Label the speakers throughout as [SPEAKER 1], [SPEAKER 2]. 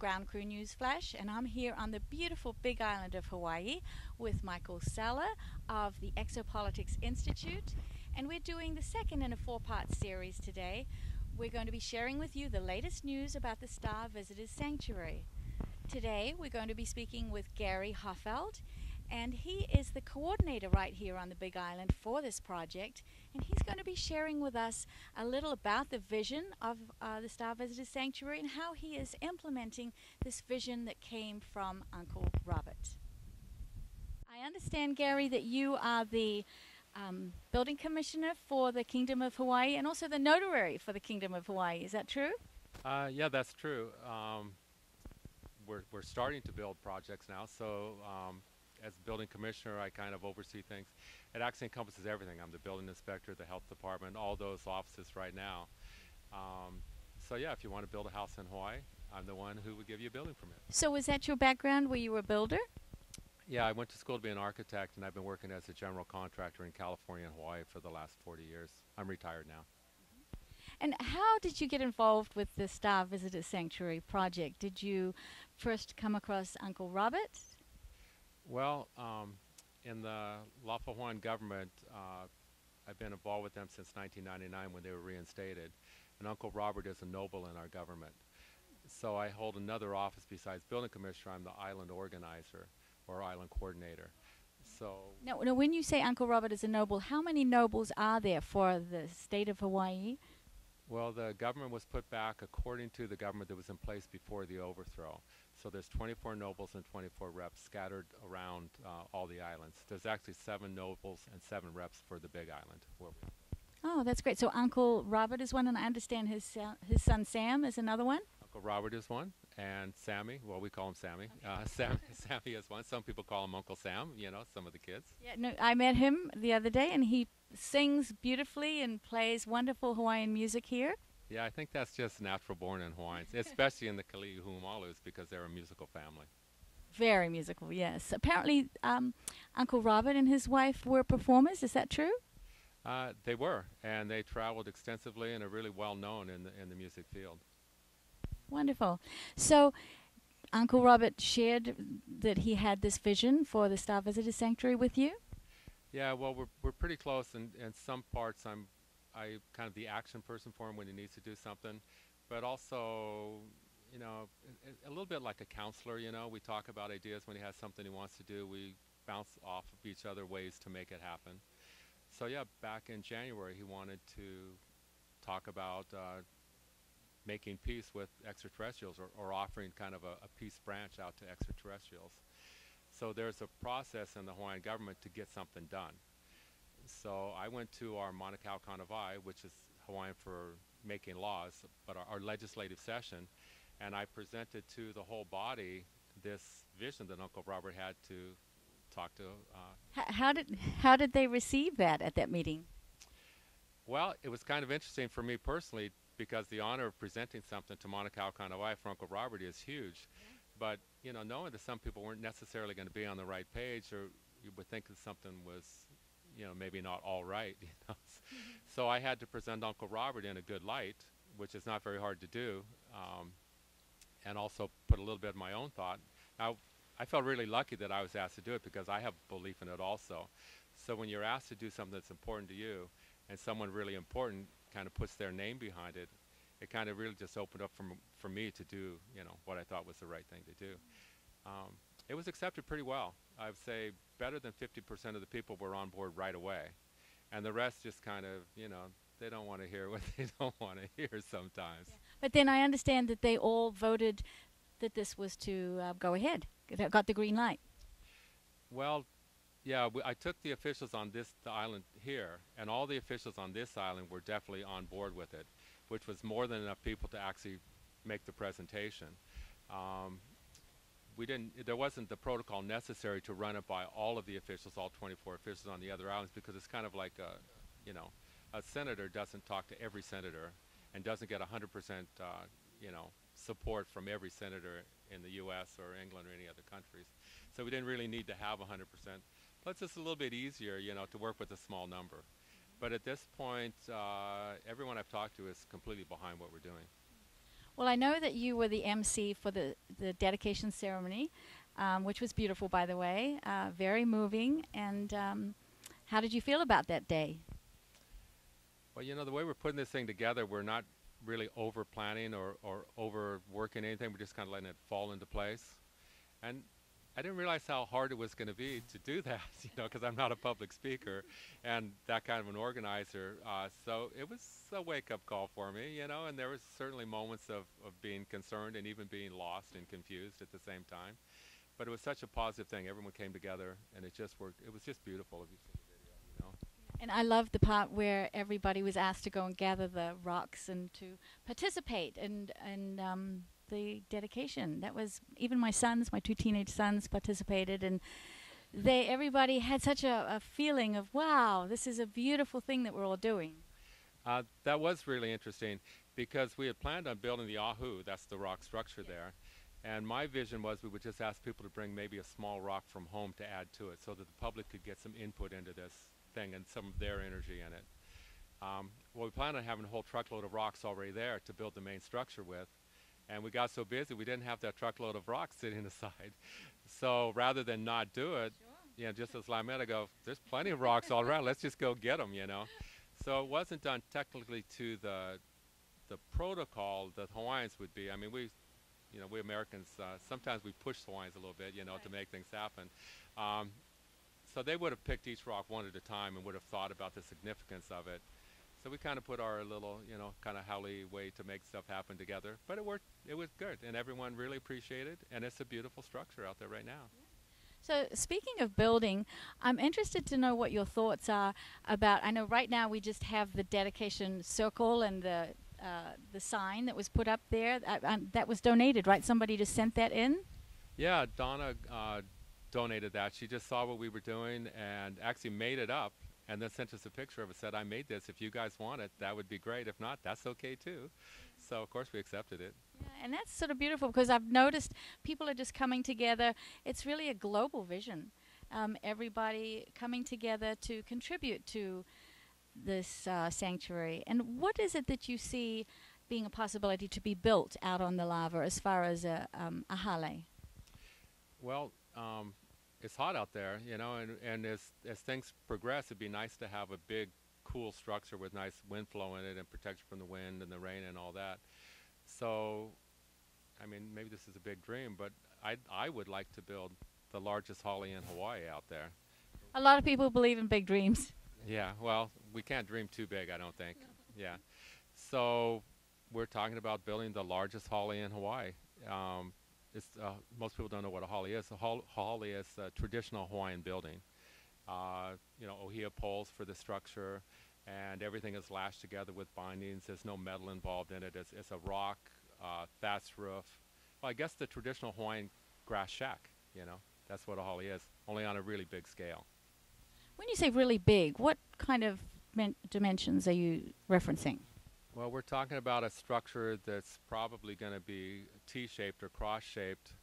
[SPEAKER 1] Ground Crew News Flash, and I'm here on the beautiful big island of Hawaii with Michael Sala of the Exopolitics Institute, and we're doing the second in a four-part series today. We're going to be sharing with you the latest news about the Star Visitors Sanctuary. Today we're going to be speaking with Garry Hoffeld, and he is the coordinator right here on the Big Island for this project, and he's going to be sharing with us a little about the vision of the Star Visitors Sanctuary and how he is implementing this vision that came from Uncle Robert. I understand, Garry, that you are the building commissioner for the Kingdom of Hawaii and also the notary for the Kingdom of Hawaii. Is that true?
[SPEAKER 2] Yeah, that's true. We're starting to build projects now, so as building commissioner, I kind of oversee things. It actually encompasses everything. I'm the building inspector, the health department, all those offices right now. So yeah, if you want to build a house in Hawaii, I'm the one who would give you a building permit.
[SPEAKER 1] So was that your background? Were you a builder?
[SPEAKER 2] Yeah, I went to school to be an architect, and I've been working as a general contractor in California and Hawaii for the last 40 years. I'm retired now.
[SPEAKER 1] And how did you get involved with the Star Visitors Sanctuary project? Did you first come across Uncle Robert?
[SPEAKER 2] Well, in the lawful Hawaiian government, I've been involved with them since 1999 when they were reinstated. And Uncle Robert is a noble in our government. So I hold another office besides building commissioner. I'm the island organizer or island coordinator. So
[SPEAKER 1] Now, when you say Uncle Robert is a noble, how many nobles are there for the state of Hawaii?
[SPEAKER 2] well, the government was put back according to the government that was in place before the overthrow. So there's 24 nobles and 24 reps scattered around all the islands. There's actually 7 nobles and 7 reps for the Big Island. Where we
[SPEAKER 1] Oh, that's great. So Uncle Robert is one, and I understand his son Sam is another one?
[SPEAKER 2] Uncle Robert is one, and Sammy, well, we call him Sammy.
[SPEAKER 1] Okay.
[SPEAKER 2] Sammy is one. Some people call him Uncle Sam, you know, some of the kids.
[SPEAKER 1] Yeah, no, I met him the other day, and he sings beautifully and plays wonderful Hawaiian music here.
[SPEAKER 2] Yeah, I think that's just natural born in Hawaiians, especially in the Kalihi Family, because they're a musical family.
[SPEAKER 1] Very musical, yes. Apparently, Uncle Robert and his wife were performers. Is that true?
[SPEAKER 2] They were, and they traveled extensively and are really well known in the music field.
[SPEAKER 1] Wonderful. So, Uncle Robert shared that he had this vision for the Star Visitors Sanctuary with you?
[SPEAKER 2] Yeah, well, we're pretty close, and in some parts I kind of the action person for him when he needs to do something, but also, you know, a little bit like a counselor, you know. We talk about ideas when he has something he wants to do. We bounce off of each other ways to make it happen. So yeah, back in January, he wanted to talk about making peace with extraterrestrials or offering kind of a peace branch out to extraterrestrials. So there's a process in the Hawaiian government to get something done. So I went to our Manukau Kanawai, which is Hawaiian for making laws, but our legislative session, and I presented to the whole body this vision that Uncle Robert had to talk to.
[SPEAKER 1] How did they receive that at that meeting?
[SPEAKER 2] Well, it was kind of interesting for me personally because the honor of presenting something to Manukau Kanawai for Uncle Robert is huge. Yeah. But, you know, knowing that some people weren't necessarily going to be on the right page, or you would think that something was, you know, maybe not all right, you know. So I had to present Uncle Robert in a good light, which is not very hard to do, and also put a little bit of my own thought. Now, I felt really lucky that I was asked to do it because I have belief in it also. So when you're asked to do something that's important to you, and someone really important kind of puts their name behind it, it kind of really just opened up for me to do, you know, what I thought was the right thing to do. It was accepted pretty well. I would say better than 50% of the people were on board right away. And the rest just kind of, you know, they don't want to hear what they don't want to hear sometimes.
[SPEAKER 1] Yeah. But then I understand that they all voted that this was to go ahead, got the green light.
[SPEAKER 2] Well, yeah, I took the officials on the island here, and all the officials on this island were definitely on board with it, which was more than enough people to actually make the presentation. There wasn't the protocol necessary to run it by all of the officials, all 24 officials on the other islands, because it's kind of like you know, a senator doesn't talk to every senator and doesn't get 100% you know, support from every senator in the U.S. or England or any other countries. So we didn't really need to have 100%. Plus, it's a little bit easier, you know, to work with a small number. But at this point, everyone I've talked to is completely behind what we're doing.
[SPEAKER 1] Well, I know that you were the MC for the dedication ceremony, which was beautiful, by the way, very moving. And how did you feel about that day?
[SPEAKER 2] Well, you know, the way we're putting this thing together, we're not really over planning or overworking anything. We're just kind of letting it fall into place. And I didn't realize how hard it was going to be to do that, you know, because I'm not a public speaker and that kind of an organizer. So it was a wake-up call for me, you know, and there was certainly moments of being concerned and even being lost and confused at the same time. But it was such a positive thing. Everyone came together, and it just worked. It was just beautiful if you've seen the video, you know.
[SPEAKER 1] And I love the part where everybody was asked to go and gather the rocks and to participate in the dedication. That was, even my sons, my two teenage sons participated, and everybody had such a feeling of, wow, this is a beautiful thing that we're all doing.
[SPEAKER 2] That was really interesting because we had planned on building the Ahu, that's the rock structure there. And my vision was we would just ask people to bring maybe a small rock from home to add to it so that the public could get some input into this thing and some of their energy in it. Well, we planned on having a whole truckload of rocks already there to build the main structure with. And we got so busy we didn't have that truckload of rocks sitting aside. So rather than not do it, you know, just as Lametta go, there's plenty of rocks all around, let's just go get them, you know. So it wasn't done technically to the protocol that Hawaiians would be. I mean, we Americans, sometimes we push Hawaiians a little bit, you know, to make things happen. So they would have picked each rock one at a time and would have thought about the significance of it. So we kind of put our little, you know, kind of haole way to make stuff happen together. But it worked. It was good, and everyone really appreciated it. And it's a beautiful structure out there right now.
[SPEAKER 1] So speaking of building, I'm interested to know what your thoughts are about, I know right now we just have the dedication circle and the sign that was put up there. That was donated, right? Somebody just sent that in?
[SPEAKER 2] Yeah, Donna donated that. She just saw what we were doing and actually made it up and then sent us a picture of it, said, I made this. If you guys want it, that would be great. If not, that's okay too. So, of course, we accepted it.
[SPEAKER 1] Yeah, and that's sort of beautiful because I've noticed people are just coming together. It's really a global vision. Everybody coming together to contribute to this sanctuary. And what is it that you see being a possibility to be built out on the lava as far as a hale?
[SPEAKER 2] Well, it's hot out there, you know, and as things progress, it'd be nice to have a big, cool structure with nice wind flow in it and protection from the wind and the rain and all that. So, I mean, maybe this is a big dream, but I would like to build the largest hale in Hawaii out there.
[SPEAKER 1] A lot of people believe in big dreams.
[SPEAKER 2] Yeah, well, we can't dream too big, I don't think. Yeah. So we're talking about building the largest hale in Hawaii. Most people don't know what a hale is. A hale is a traditional Hawaiian building. You know, ohia poles for the structure, and everything is lashed together with bindings. There's no metal involved in it. It's a rock, thatched roof. Well, I guess the traditional Hawaiian grass shack, you know, that's what a hale is, only on a really big scale.
[SPEAKER 1] When you say really big, what kind of dimensions are you referencing?
[SPEAKER 2] Well, we're talking about a structure that's probably going to be T-shaped or cross-shaped,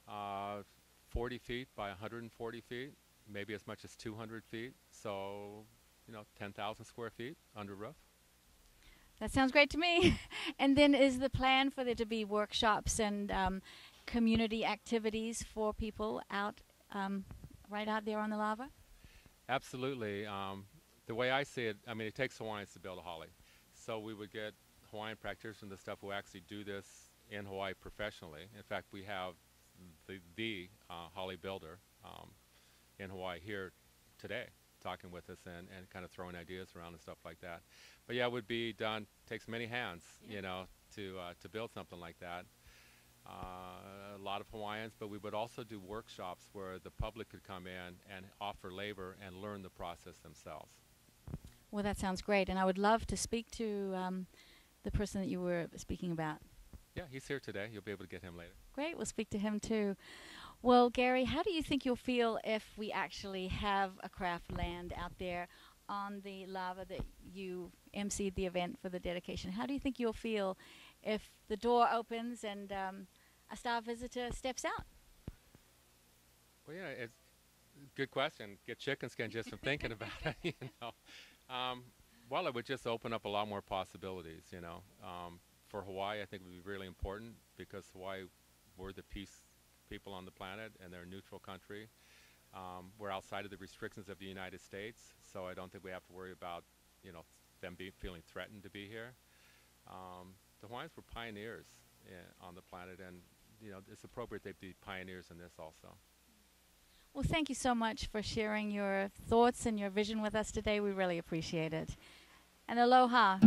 [SPEAKER 2] 40 feet by 140 feet, maybe as much as 200 feet. So, you know, 10,000 square feet under roof.
[SPEAKER 1] That sounds great to me. And then is the plan for there to be workshops and community activities for people out right out there on the lava?
[SPEAKER 2] Absolutely. The way I see it, I mean, it takes Hawaiians to build a hale. So we would get Hawaiian practitioners and the stuff who actually do this in Hawaii professionally. In fact, we have the hale builder in Hawaii here today, talking with us and kind of throwing ideas around and stuff like that. But yeah, it would be done, takes many hands, you know, to build something like that. A lot of Hawaiians, but we would also do workshops where the public could come in and offer labor and learn the process themselves.
[SPEAKER 1] Well, that sounds great, and I would love to speak to the person that you were speaking about.
[SPEAKER 2] Yeah, he's here today. You'll be able to get him later.
[SPEAKER 1] Great, we'll speak to him too. Well, Garry, how do you think you'll feel if we actually have a craft land out there on the lava that you emceed the event for the dedication? How do you think you'll feel if the door opens and a star visitor steps out?
[SPEAKER 2] Well, yeah, it's a good question. Get chicken skin just from thinking about it, you know. Well, it would just open up a lot more possibilities, you know, for Hawaii, I think would be really important because Hawaii, we're the peace people on the planet, and they're a neutral country. We're outside of the restrictions of the United States, so I don't think we have to worry about, you know, them feeling threatened to be here. The Hawaiians were pioneers on the planet, and you know, it's appropriate they be pioneers in this also.
[SPEAKER 1] Well, thank you so much for sharing your thoughts and your vision with us today. We really appreciate it. And aloha.